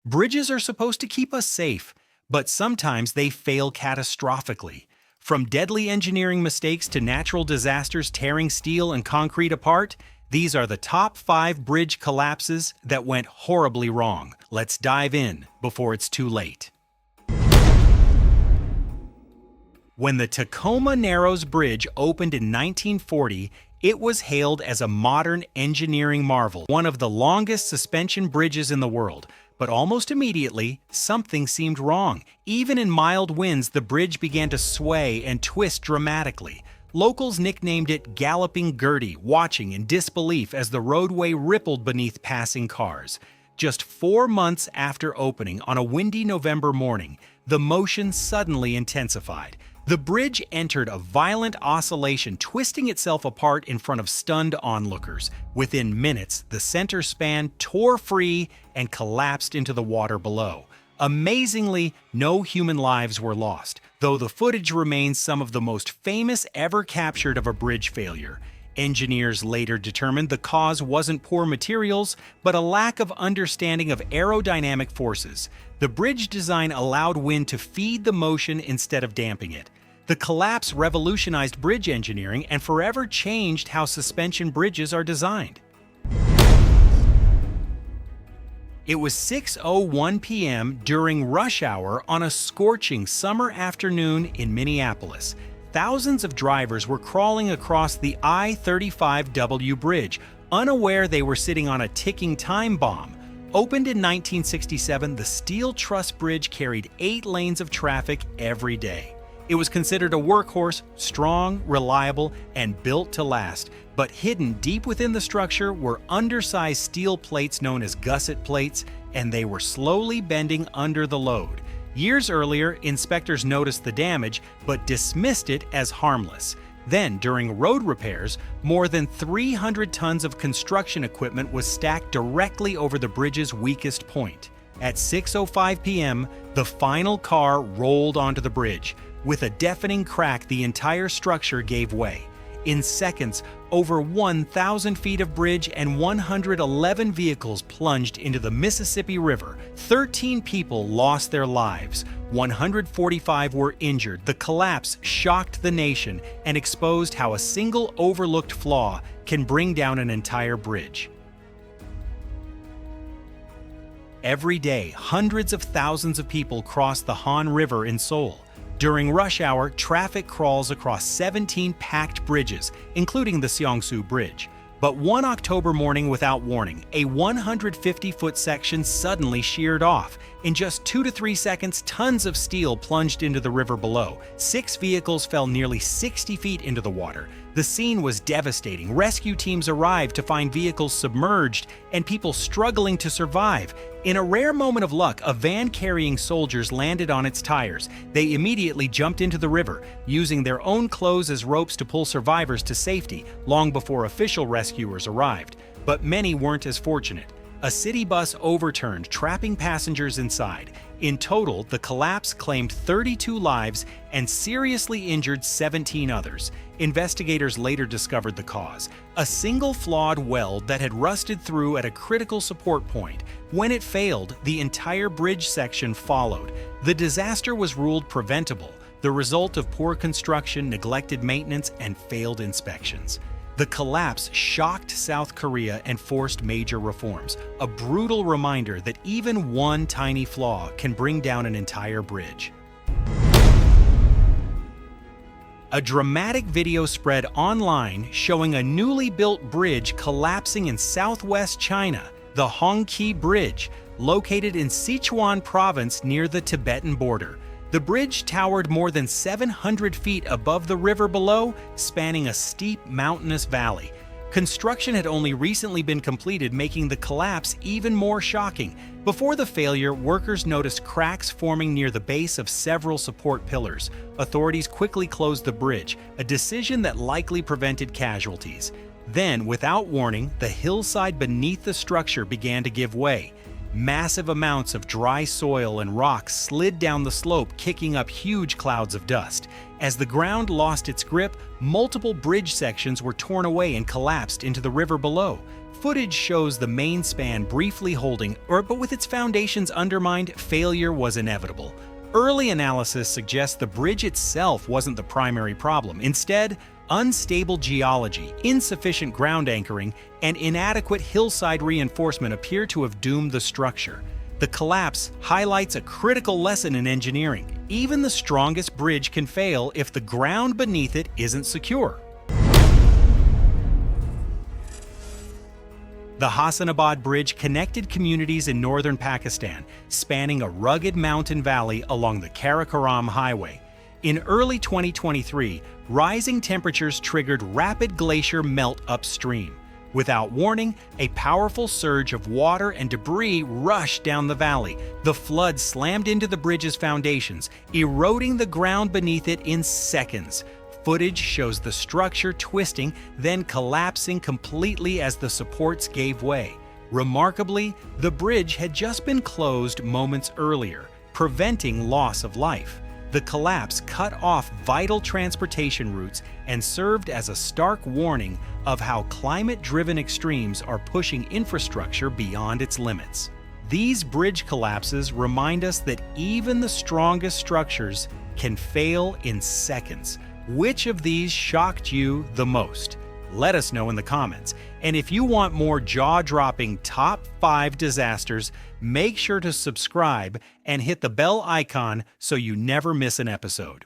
Bridges are supposed to keep us safe, but sometimes they fail catastrophically. From deadly engineering mistakes to natural disasters tearing steel and concrete apart, these are the top 5 bridge collapses that went horribly wrong. Let's dive in before it's too late. When the Tacoma Narrows Bridge opened in 1940, it was hailed as a modern engineering marvel, one of the longest suspension bridges in the world. But almost immediately, something seemed wrong. Even in mild winds, the bridge began to sway and twist dramatically. Locals nicknamed it Galloping Gertie, watching in disbelief as the roadway rippled beneath passing cars. Just 4 months after opening, on a windy November morning, the motion suddenly intensified. The bridge entered a violent oscillation, twisting itself apart in front of stunned onlookers. Within minutes, the center span tore free and collapsed into the water below. Amazingly, no human lives were lost, though the footage remains some of the most famous ever captured of a bridge failure. Engineers later determined the cause wasn't poor materials, but a lack of understanding of aerodynamic forces. The bridge design allowed wind to feed the motion instead of damping it. The collapse revolutionized bridge engineering and forever changed how suspension bridges are designed. It was 6:01 p.m. during rush hour on a scorching summer afternoon in Minneapolis. Thousands of drivers were crawling across the I-35W bridge, unaware they were sitting on a ticking time bomb. Opened in 1967, the steel truss bridge carried 8 lanes of traffic every day. It was considered a workhorse, strong, reliable, and built to last. But hidden deep within the structure were undersized steel plates known as gusset plates, and they were slowly bending under the load. Years earlier, inspectors noticed the damage, but dismissed it as harmless. Then, during road repairs, more than 300 tons of construction equipment was stacked directly over the bridge's weakest point. At 6:05 p.m., the final car rolled onto the bridge. With a deafening crack, the entire structure gave way. In seconds, over 1,000 feet of bridge and 111 vehicles plunged into the Mississippi River. 13 people lost their lives. 145 were injured. The collapse shocked the nation and exposed how a single overlooked flaw can bring down an entire bridge. Every day, hundreds of thousands of people cross the Han River in Seoul. During rush hour, traffic crawls across 17 packed bridges, including the Seongsu Bridge. But one October morning, without warning, a 150-foot section suddenly sheared off. In just 2 to 3 seconds, tons of steel plunged into the river below. 6 vehicles fell nearly 60 feet into the water. The scene was devastating. Rescue teams arrived to find vehicles submerged and people struggling to survive. In a rare moment of luck, a van carrying soldiers landed on its tires. They immediately jumped into the river, using their own clothes as ropes to pull survivors to safety, long before official rescuers arrived. But many weren't as fortunate. A city bus overturned, trapping passengers inside. In total, the collapse claimed 32 lives and seriously injured 17 others. Investigators later discovered the cause: a single flawed weld that had rusted through at a critical support point. When it failed, the entire bridge section followed. The disaster was ruled preventable, the result of poor construction, neglected maintenance, and failed inspections. The collapse shocked South Korea and forced major reforms, a brutal reminder that even one tiny flaw can bring down an entire bridge. A dramatic video spread online showing a newly built bridge collapsing in southwest China, the Hongqi Bridge, located in Sichuan province near the Tibetan border. The bridge towered more than 700 feet above the river below, spanning a steep mountainous valley. Construction had only recently been completed, making the collapse even more shocking. Before the failure, workers noticed cracks forming near the base of several support pillars. Authorities quickly closed the bridge, a decision that likely prevented casualties. Then, without warning, the hillside beneath the structure began to give way. Massive amounts of dry soil and rocks slid down the slope, kicking up huge clouds of dust. As the ground lost its grip, multiple bridge sections were torn away and collapsed into the river below. Footage shows the main span briefly holding, but with its foundations undermined, failure was inevitable. Early analysis suggests the bridge itself wasn't the primary problem. Instead, unstable geology, insufficient ground anchoring, and inadequate hillside reinforcement appear to have doomed the structure. The collapse highlights a critical lesson in engineering. Even the strongest bridge can fail if the ground beneath it isn't secure. The Hassanabad Bridge connected communities in northern Pakistan, spanning a rugged mountain valley along the Karakoram Highway. In early 2023, rising temperatures triggered rapid glacier melt upstream. Without warning, a powerful surge of water and debris rushed down the valley. The flood slammed into the bridge's foundations, eroding the ground beneath it in seconds. Footage shows the structure twisting, then collapsing completely as the supports gave way. Remarkably, the bridge had just been closed moments earlier, preventing loss of life. The collapse cut off vital transportation routes and served as a stark warning of how climate-driven extremes are pushing infrastructure beyond its limits. These bridge collapses remind us that even the strongest structures can fail in seconds. Which of these shocked you the most? Let us know in the comments. And if you want more jaw-dropping top 5 disasters, make sure to subscribe and hit the bell icon so you never miss an episode.